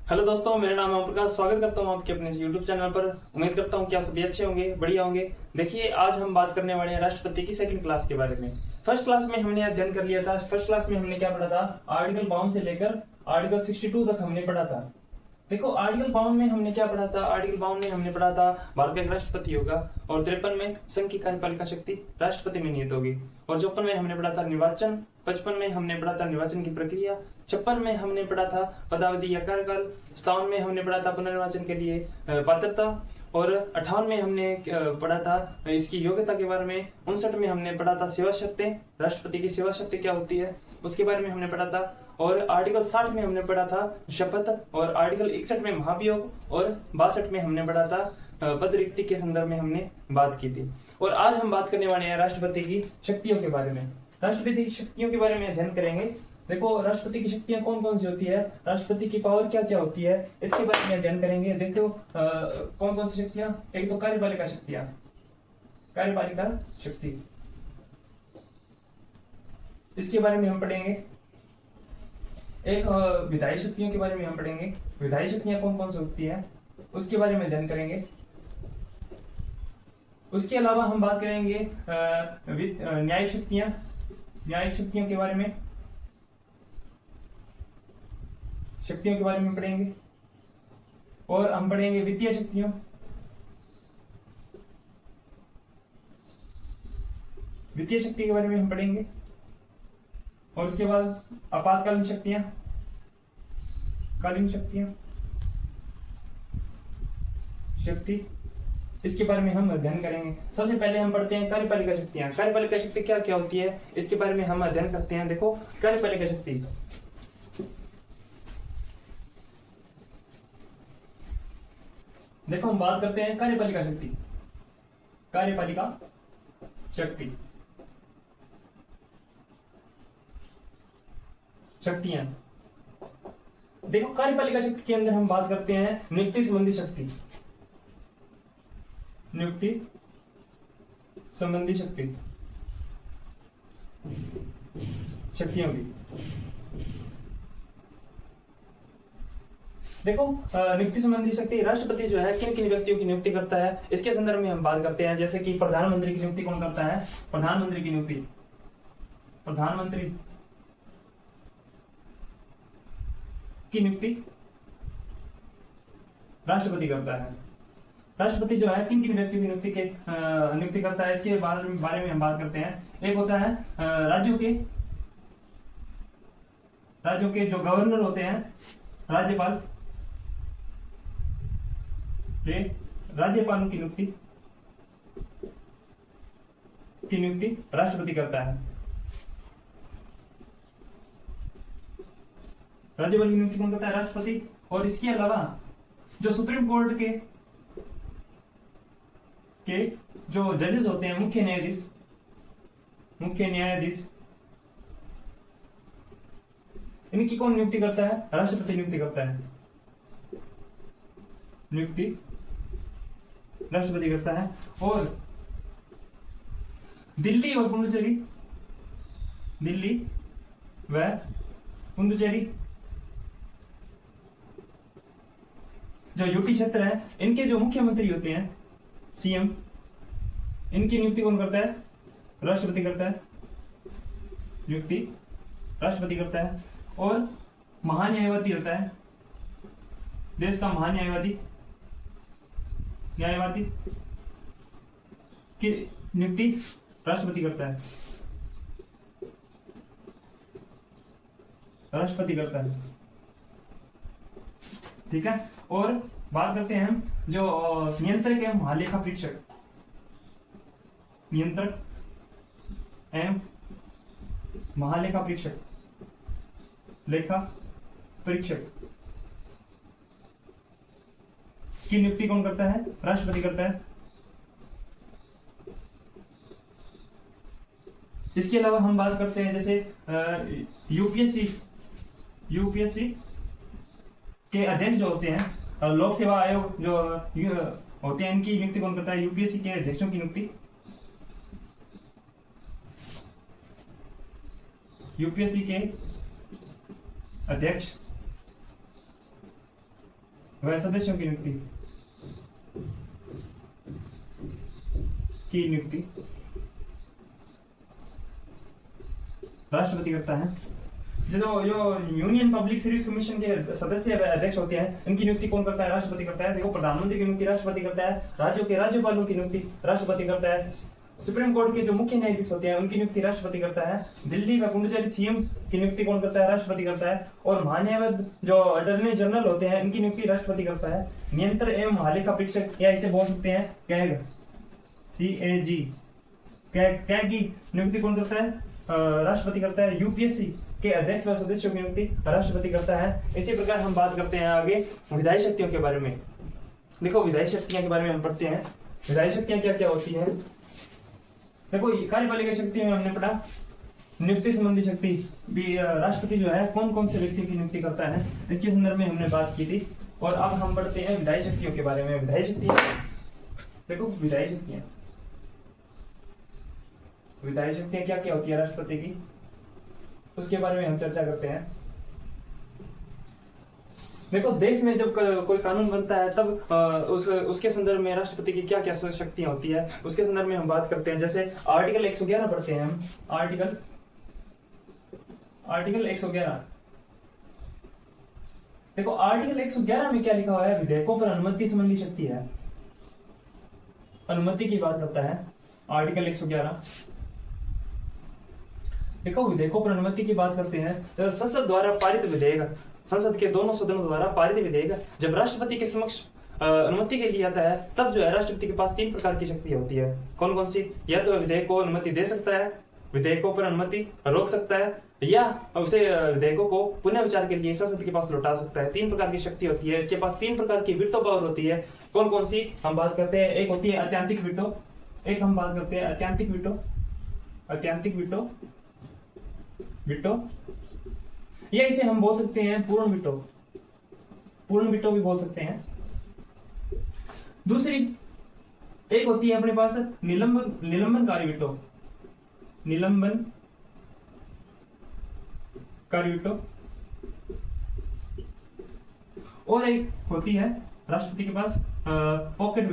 Hello दोस्तों, मेरा नाम है ओम प्रकाश। स्वागत करता हूँ आपके अपने YouTube चैनल पर। उम्मीद करता हूँ कि आप सभी अच्छे होंगे, बढ़िया होंगे। देखिए, आज हम बात करने वाले हैं राष्ट्रपति की सेकंड क्लास के बारे में। फर्स्ट क्लास में हमने अध्ययन कर लिया था। फर्स्ट क्लास में हमने क्या पढ़ा था? आर्टिकल 52 से लेकर आर्टिकल 62 तक हमने पढ़ा था। देखो, आर्टिकल 52 में हमने क्या पढ़ा था? आर्टिकल 52 में हमने पढ़ा था भारत का एक राष्ट्रपति होगा, और 53 में संघ की कार्यपालिका शक्ति राष्ट्रपति में निहित होगी, और 54 में हमने पढ़ा था निर्वाचन, 55 में हमने पढ़ा था निर्वाचन की प्रक्रिया, 56 में हमने पढ़ा था पदावधि या कार्यकाल, 57 में हमने पढ़ा था पुनर्निर्वाचन के लिए पात्रता, और 58 में हमने पढ़ा था इसकी योग्यता के बारे में, 59 में हमने पढ़ा था सेवा शर्तें, राष्ट्रपति की सेवा शर्तें क्या होती है उसके बारे में हमने पढ़ा था, और आर्टिकल 60 में हमने पढ़ा था शपथ, और आर्टिकल 61 में महाभियोग, और 62 में हमने पढ़ा था पद रिक्ति के संदर्भ में हमने बात की थी। और आज हम बात करने वाले हैं राष्ट्रपति की शक्तियों के बारे में। राष्ट्रपति की शक्तियों के बारे में अध्ययन करेंगे। देखो, राष्ट्रपति की शक्तियां कौन कौन सी होती है, राष्ट्रपति की पावर क्या क्या होती है, इसके बारे में अध्ययन करेंगे। देखो, कौन कौन सी शक्तियां? एक तो कार्यपालिका शक्तियां, कार्यपालिका शक्ति, इसके बारे में हम पढ़ेंगे। एक विधायी शक्तियों के बारे में हम पढ़ेंगे। विधायी शक्तियां कौन कौन सी होती है उसके बारे में अध्ययन करेंगे। उसके अलावा हम बात करेंगे न्यायिक शक्तियां, न्यायिक शक्तियों के बारे में, शक्तियों के बारे में पढ़ेंगे। और हम पढ़ेंगे वित्तीय शक्तियों, वित्तीय शक्ति के बारे में हम पढ़ेंगे। और उसके बाद आपातकालीन शक्तियां, कालीन शक्तियां, शक्ति, इसके बारे में हम अध्ययन करेंगे। सबसे पहले हम पढ़ते हैं कार्यपालिका शक्तियां। कार्यपालिका शक्ति क्या क्या होती है इसके बारे में हम अध्ययन करते हैं। देखो, कार्यपालिका शक्ति, देखो हम बात करते हैं कार्यपालिका शक्ति। कार्यपालिका शक्ति, शक्तियां। देखो, कार्यपालिका शक्ति के अंदर हम बात करते हैं नियुक्ति संबंधी शक्ति, नियुक्ति संबंधी शक्ति, शक्तियों की। देखो, नियुक्ति संबंधी शक्ति, राष्ट्रपति जो है किन किन व्यक्तियों की नियुक्ति करता है इसके संदर्भ में हम बात करते हैं। जैसे कि प्रधानमंत्री की नियुक्ति कौन करता है? प्रधानमंत्री की नियुक्ति, प्रधानमंत्री की नियुक्ति राष्ट्रपति करता है। राष्ट्रपति जो है किन किन व्यक्तियों की नियुक्ति करता है इसके बारे में हम बात करते हैं। एक होता है राज्यों के जो गवर्नर होते हैं, राज्यपाल के, राज्यपालों की नियुक्ति राष्ट्रपति करता है। राज्यपाल की नियुक्ति कौन करता है? राष्ट्रपति। और इसके अलावा जो सुप्रीम कोर्ट के जो जजेस होते हैं, मुख्य न्यायाधीश, इनकी कौन नियुक्ति करता है? राष्ट्रपति नियुक्ति करता है। नियुक्ति राष्ट्रपति करता है। और दिल्ली और पुडुचेरी, दिल्ली व पुडुचेरी जो यूटी क्षेत्र है, इनके जो मुख्यमंत्री होते हैं, सीएम, इनकी नियुक्ति कौन करता है? राष्ट्रपति करता है। नियुक्ति राष्ट्रपति करता है। और महान्यायवादी होता है, देश का महान्यायवादी, न्यायवादी की नियुक्ति राष्ट्रपति करता है, राष्ट्रपति करता है। ठीक है। और बात करते हैं हम जो नियंत्रक एवं महालेखा परीक्षक, नियंत्रक एवं महालेखा परीक्षक, लेखा परीक्षक की नियुक्ति कौन करता है? राष्ट्रपति करता है। इसके अलावा हम बात करते हैं जैसे यूपीएससी के अध्यक्ष जो होते हैं, लोक सेवा आयोग जो होते हैं, इनकी नियुक्ति कौन करता है? यूपीएससी के अध्यक्षों की नियुक्ति यूपीएससी के अध्यक्ष व सदस्यों की नियुक्ति राष्ट्रपति करता है। जो यूनियन पब्लिक सर्विस कमीशन के सदस्य अध्यक्ष होते हैं, इनकी नियुक्ति कौन करता है? राष्ट्रपति करता है। देखो, प्रधानमंत्री की नियुक्ति राष्ट्रपति करता है, राज्यों के राज्यपालों की नियुक्ति राष्ट्रपति करता है, सुप्रीम कोर्ट के जो मुख्य न्यायाधीश होते हैं उनकी नियुक्ति राष्ट्रपति करता है, दिल्ली व पुडुचेरी सीएम की नियुक्ति कौन करता है? राष्ट्रपति करता है। और महान्यायवाद जो अटॉर्नी जनरल होते हैं इनकी नियुक्ति राष्ट्रपति करता है। नियंत्रक एवं महालेखा परीक्षक, या इसे बोल सकते हैं कैग, CAG, कैग की नियुक्ति कौन करता है? राष्ट्रपति करता है। यूपीएससी के अध्यक्ष व सदस्यों की नियुक्ति राष्ट्रपति करता है। इसी प्रकार हम बात करते हैं आगे विधायी शक्तियों के बारे में। देखो, विधायी शक्तियों के बारे में हम पढ़ते हैं। विधायी शक्तियां क्या क्या होती हैं? देखो, कार्यपालिका शक्ति में हमने पढ़ा नियुक्ति संबंधी शक्ति भी राष्ट्रपति जो है कौन कौन से व्यक्तियों की नियुक्ति करता है, इसके संदर्भ में हमने बात की थी। और अब हम पढ़ते हैं विधायी शक्तियों के बारे में। विधायी शक्तियां, देखो विधायी शक्तियां क्या क्या होती है राष्ट्रपति की, उसके बारे में हम चर्चा करते हैं। देखो, देश में जब कोई कानून बनता है तब उसके संदर्भ में राष्ट्रपति की क्या क्या शक्तियां होती है उसके संदर्भ में हम बात करते हैं। जैसे आर्टिकल 111 पढ़ते हैं हम। आर्टिकल 111। देखो, आर्टिकल 111 में क्या लिखा हुआ है? विधेयकों पर अनुमति संबंधी शक्ति है, अनुमति की बात करता है आर्टिकल 111। देखो, विधेयकों पर अनुमति की बात करते हैं तो संसद द्वारा पारित विधेयक, संसद के दोनों सदनों द्वारा पारित विधेयक जब राष्ट्रपति के समक्ष अनुमति के लिए आता है तब जो है राष्ट्रपति के पास 3 प्रकार की शक्ति होती है। कौन कौन सी? या तो विधेयक को अनुमति दे सकता है, विधेयकों पर अनुमति रोक सकता है, या उसे विधेयकों को पुनः विचार के लिए संसद के पास लौटा सकता है। 3 प्रकार की शक्ति होती है। इसके पास 3 प्रकार की वीटो पावर होती है। कौन कौन सी हम बात करते हैं? एक होती है अत्यंतिक वीटो, एक हम बात करते हैं अत्यंतिक वीटो, या इसे हम बोल सकते हैं पूर्ण वीटो भी बोल सकते हैं। दूसरी एक होती है अपने पास निलंबनकारी वीटो, और एक होती है राष्ट्रपति के पास पॉकेट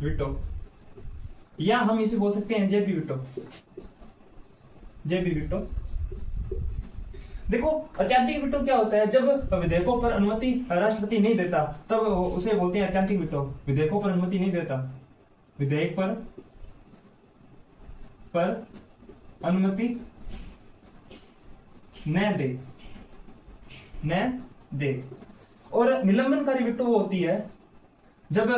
वीटो, या हम इसे बोल सकते हैं जेबी वीटो। देखो, अत्यंतिक वीटो क्या होता है? जब विधेयकों पर अनुमति राष्ट्रपति नहीं देता तब उसे बोलते हैं अत्यंतिक वीटो। विधेयकों पर अनुमति नहीं देता, विधेयक पर अनुमति न दे। और निलंबनकारी वीटो वो होती है जब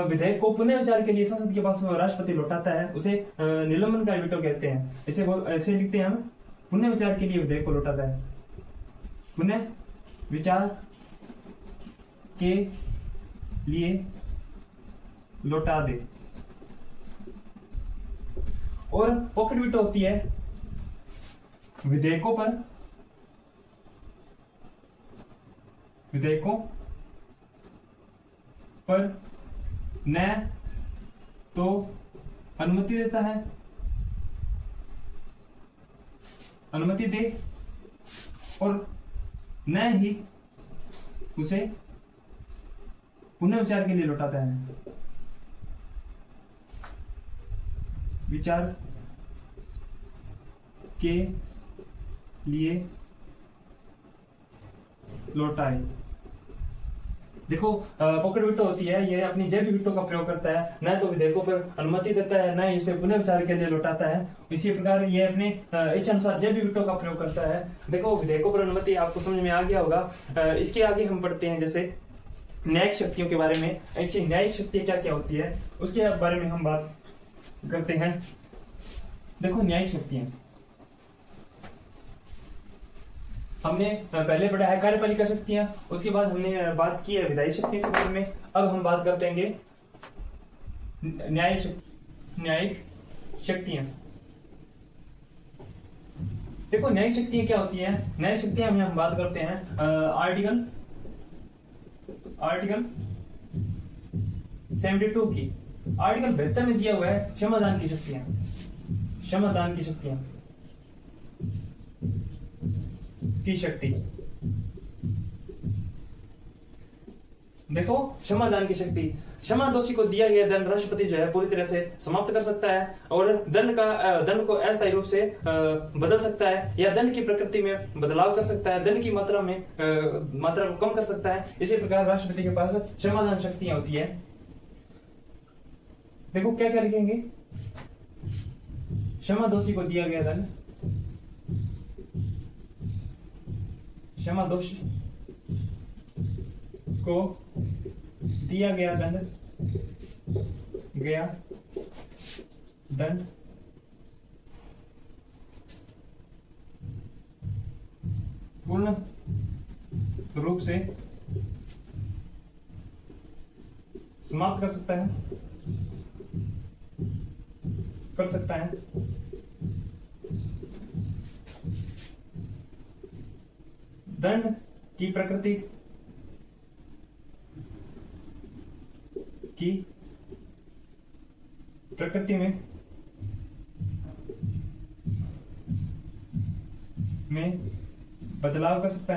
विधेयक को पुनः विचार के लिए संसद के पास राष्ट्रपति लौटाता है, उसे निलंबनकारी वीटो कहते हैं। इसे लिखते हैं हम पुनः विचार के लिए विधेयक को लौटाता है, पुनः विचार के लिए लौटा दे। और पॉकेट वीटो होती है विधेयकों पर न तो अनुमति देता है, अनुमति दे, और न ही उसे पुनः विचार के लिए लौटाता है, विचार के लिए लौटाए। देखो, पॉकेट वीटो होती है, ये अपनी जेबी वीटो का प्रयोग करता है, न तो विधेयकों पर अनुमति देता है, न ही उसे पुनः विचार के लिए लौटाता है। इसी प्रकार ये अपने इच्छानुसार जेबी वीटो का प्रयोग करता है। देखो, विधेयकों पर अनुमति आपको समझ में आ गया होगा। इसके आगे हम पढ़ते हैं जैसे न्यायिक शक्तियों के बारे में। ऐसी न्यायिक शक्ति क्या क्या होती है उसके बारे में हम बात करते हैं। देखो, न्यायिक शक्तियां हमने पहले पढ़ा है कार्यपालिका शक्तियां, उसके बाद हमने बात की है विधायी शक्तियों के बारे में। अब हम बात करते हैं न्यायिक शक्तियां। देखो, न्यायिक शक्तियां क्या होती हैं? न्यायिक शक्तियां में हम बात करते हैं आर्टिकल 72 की। आर्टिकल 72 में दिया हुआ है क्षमादान की शक्तियां, देखो, क्षमादान की शक्ति। क्षमा दोषी को दिया गया दंड राष्ट्रपति जो है पूरी तरह से समाप्त कर सकता है और दंड को अस्थायी रूप से बदल सकता है या दंड की प्रकृति में बदलाव कर सकता है, दंड की मात्रा को कम कर सकता है। इसी प्रकार राष्ट्रपति के पास क्षमादान शक्तियां होती है। देखो क्या क्या लिखेंगे, क्षमा दोषी को दिया गया दंड, क्षमा दोषी को दिया गया दंड पूर्ण रूप से समाप्त कर सकता है दंड की प्रकृति में बदलाव कर सकता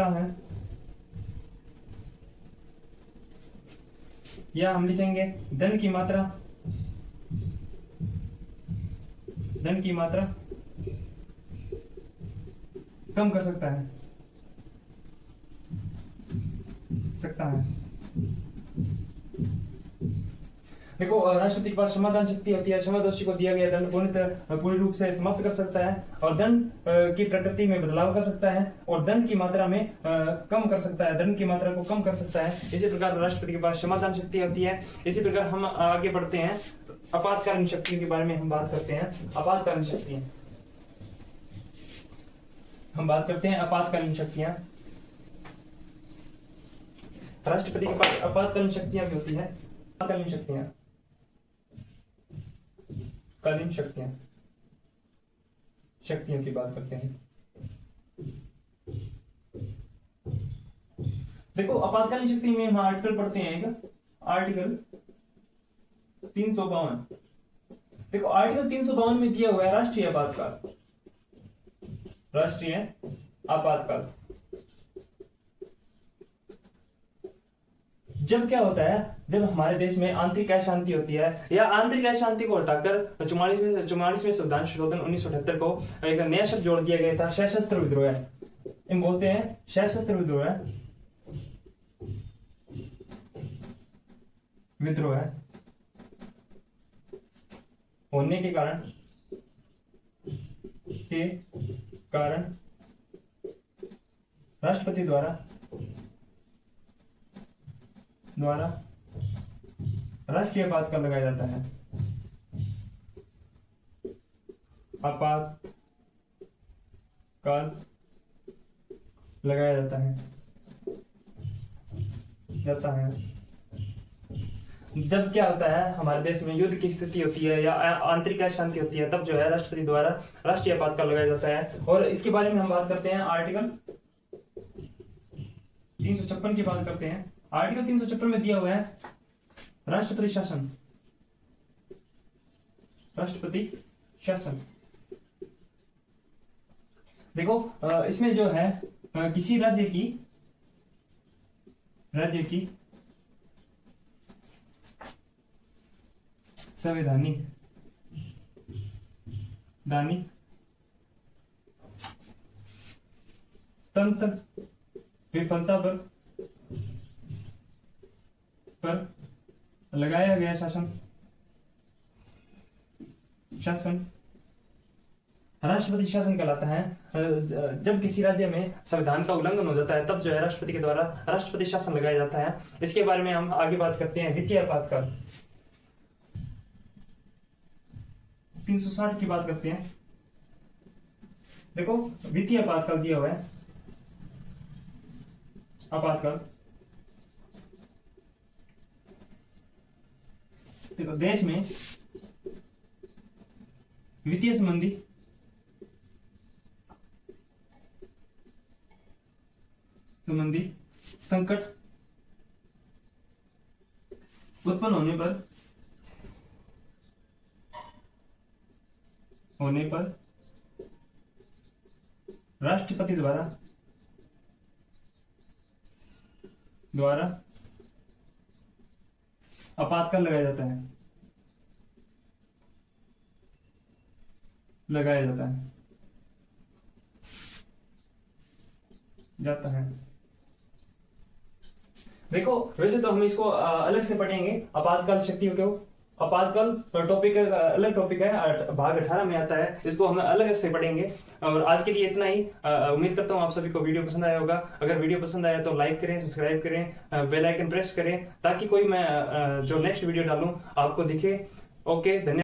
है या हम लिखेंगे दंड की मात्रा कम कर सकता है देखो, राष्ट्रपति के पास क्षमादान शक्ति होती है। क्षमा दोषी को दिया गया दंड पूर्ण रूप से समाप्त कर सकता है और दंड की प्रकृति में बदलाव कर सकता है और दंड की मात्रा में कम कर सकता है, दंड की मात्रा को कम कर सकता है। इसी प्रकार राष्ट्रपति के पास क्षमादान शक्ति होती है। इसी प्रकार हम आगे बढ़ते हैं, आपातकालीन शक्तियों के बारे में हम बात करते हैं। आपातकालीन शक्तियां राष्ट्रपति के पास आपातकालीन शक्तियां भी होती है। शक्तियों की बात करते हैं। देखो, आपातकालीन शक्ति में हम आर्टिकल पढ़ते हैं, एक आर्टिकल 352। देखो, आर्टिकल 352 में दिया हुआ है राष्ट्रीय आपातकाल। जब क्या होता है, जब हमारे देश में आंतरिक अशांति होती है या आंतरिक अशांति को हटाकर 44वें संविधान संशोधन 1978 को एक नया शब्द जोड़ दिया गया था, सशस्त्र विद्रोह। इन बोलते हैं सशस्त्र विद्रोह होने के कारण राष्ट्रपति द्वारा राष्ट्रीय आपातकाल लगाया जाता है। आपातकाल लगाया जाता है जब क्या होता है, हमारे देश में युद्ध की स्थिति होती है या आंतरिक अशांति होती है, तब जो है राष्ट्रपति द्वारा राष्ट्रीय आपातकाल लगाया जाता है। और इसके बारे में हम बात करते हैं, आर्टिकल 356 की बात करते हैं। आर्टिकल 356 में दिया हुआ है राष्ट्रपति शासन। देखो, इसमें जो है किसी राज्य की संवैधानिक तंत्र विफलता पर लगाया गया शासन राष्ट्रपति शासन कहलाता है। जब किसी राज्य में संविधान का उल्लंघन हो जाता है, तब जो है राष्ट्रपति के द्वारा राष्ट्रपति शासन लगाया जाता है। इसके बारे में हम आगे बात करते हैं। वित्तीय आपातकाल 360 की बात करते हैं। देखो, वित्तीय आपातकाल दिया हुआ है। आपातकाल देखो, देश में वित्तीय संबंधी संकट उत्पन्न होने पर राष्ट्रपति द्वारा आपातकाल लगाया जाता है, जाता है। देखो वैसे तो हम इसको अलग से पढ़ेंगे, आपातकाल शक्तियों को, आपातकाल टॉपिक अलग टॉपिक है, भाग 18 में आता है, इसको हम अलग से पढ़ेंगे। और आज के लिए इतना ही। उम्मीद करता हूँ आप सभी को वीडियो पसंद आया होगा। अगर वीडियो पसंद आया तो लाइक करें, सब्सक्राइब करें, बेल आइकन प्रेस करें, ताकि कोई मैं जो नेक्स्ट वीडियो डालूं आपको दिखे। ओके, धन्यवाद।